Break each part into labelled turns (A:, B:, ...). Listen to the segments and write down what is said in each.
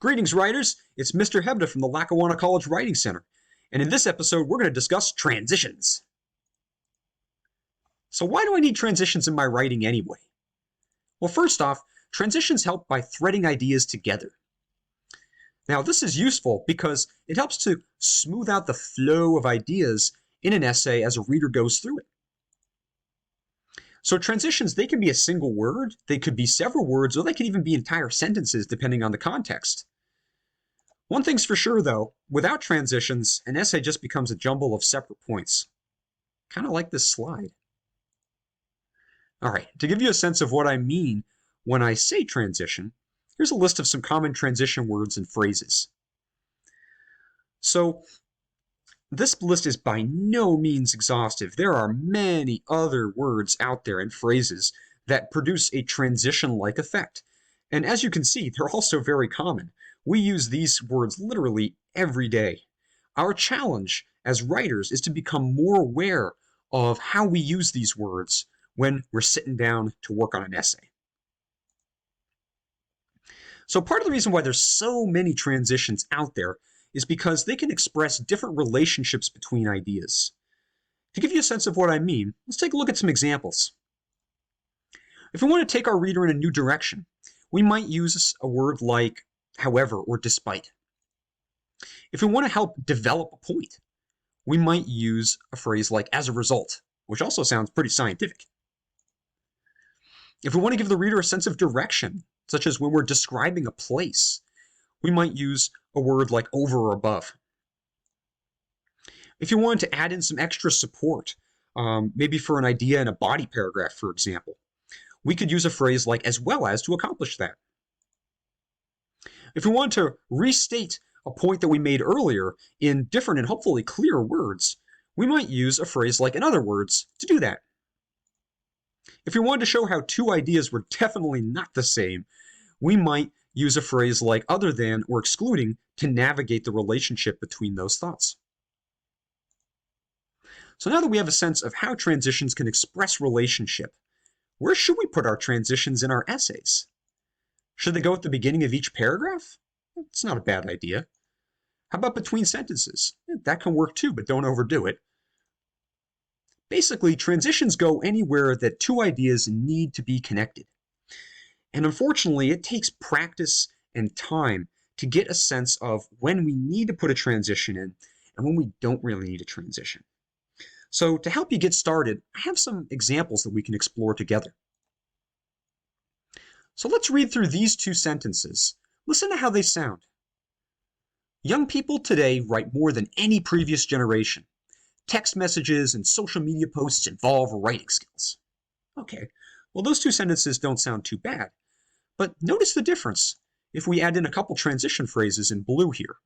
A: Greetings, writers. It's Mr. Hebda from the Lackawanna College Writing Center. And in this episode, we're going to discuss transitions. So why do I need transitions in my writing anyway? Well, first off, transitions help by threading ideas together. Now, this is useful because it helps to smooth out the flow of ideas in an essay as a reader goes through it. So transitions, they can be a single word, they could be several words, or they could even be entire sentences depending on the context. One thing's for sure though, without transitions, an essay just becomes a jumble of separate points. Kind of like this slide. All right, to give you a sense of what I mean when I say transition, here's a list of some common transition words and phrases. So this list is by no means exhaustive. There are many other words out there and phrases that produce a transition-like effect. And as you can see, they're also very common. We use these words literally every day. Our challenge as writers is to become more aware of how we use these words when we're sitting down to work on an essay. So part of the reason why there's so many transitions out there is because they can express different relationships between ideas. To give you a sense of what I mean, let's take a look at some examples. If we want to take our reader in a new direction, we might use a word like however or despite. If we want to help develop a point, we might use a phrase like as a result, which also sounds pretty scientific. If we want to give the reader a sense of direction, such as when we're describing a place, we might use a word like over or above. If you wanted to add in some extra support, maybe for an idea in a body paragraph, for example, we could use a phrase like as well as to accomplish that. If we want to restate a point that we made earlier in different and hopefully clearer words, we might use a phrase like in other words to do that. If we wanted to show how two ideas were definitely not the same, we might use a phrase like other than or excluding to navigate the relationship between those thoughts. So now that we have a sense of how transitions can express relationship, where should we put our transitions in our essays? Should they go at the beginning of each paragraph? It's not a bad idea. How about between sentences? That can work too, but don't overdo it. Basically, transitions go anywhere that two ideas need to be connected. And unfortunately, it takes practice and time to get a sense of when we need to put a transition in and when we don't really need a transition. So to help you get started, I have some examples that we can explore together. So let's read through these two sentences. Listen to how they sound. Young people today write more than any previous generation. Text messages and social media posts involve writing skills. Okay, well those two sentences don't sound too bad. But notice the difference if we add in a couple transition phrases in blue here.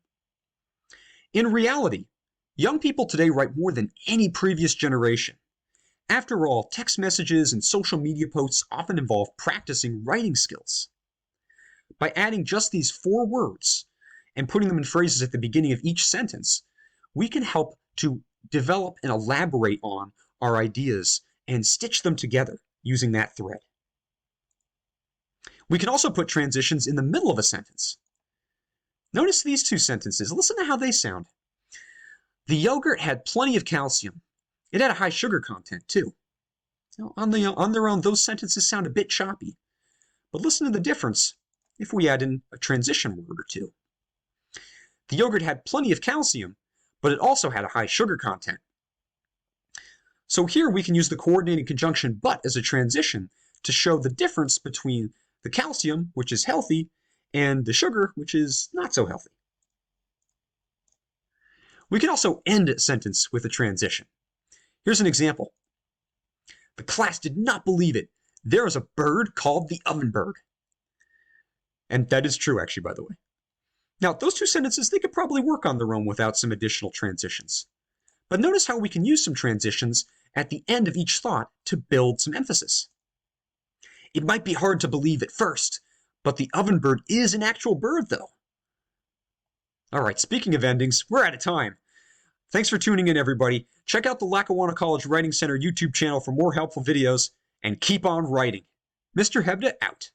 A: In reality, young people today write more than any previous generation. After all, text messages and social media posts often involve practicing writing skills. By adding just these 4 words and putting them in phrases at the beginning of each sentence, we can help to develop and elaborate on our ideas and stitch them together using that thread. We can also put transitions in the middle of a sentence. Notice these two sentences. Listen to how they sound. The yogurt had plenty of calcium. It had a high sugar content too. Now, on their own, those sentences sound a bit choppy. But listen to the difference if we add in a transition word or two. The yogurt had plenty of calcium, but it also had a high sugar content. So here we can use the coordinating conjunction but as a transition to show the difference between the calcium, which is healthy, and the sugar, which is not so healthy. We can also end a sentence with a transition. Here's an example. The class did not believe it. There is a bird called the ovenbird. And that is true, actually, by the way. Now, those two sentences, they could probably work on their own without some additional transitions. But notice how we can use some transitions at the end of each thought to build some emphasis. It might be hard to believe at first, but the ovenbird is an actual bird, though. All right, speaking of endings, we're out of time. Thanks for tuning in, everybody. Check out the Lackawanna College Writing Center YouTube channel for more helpful videos, and keep on writing. Mr. Hebda out.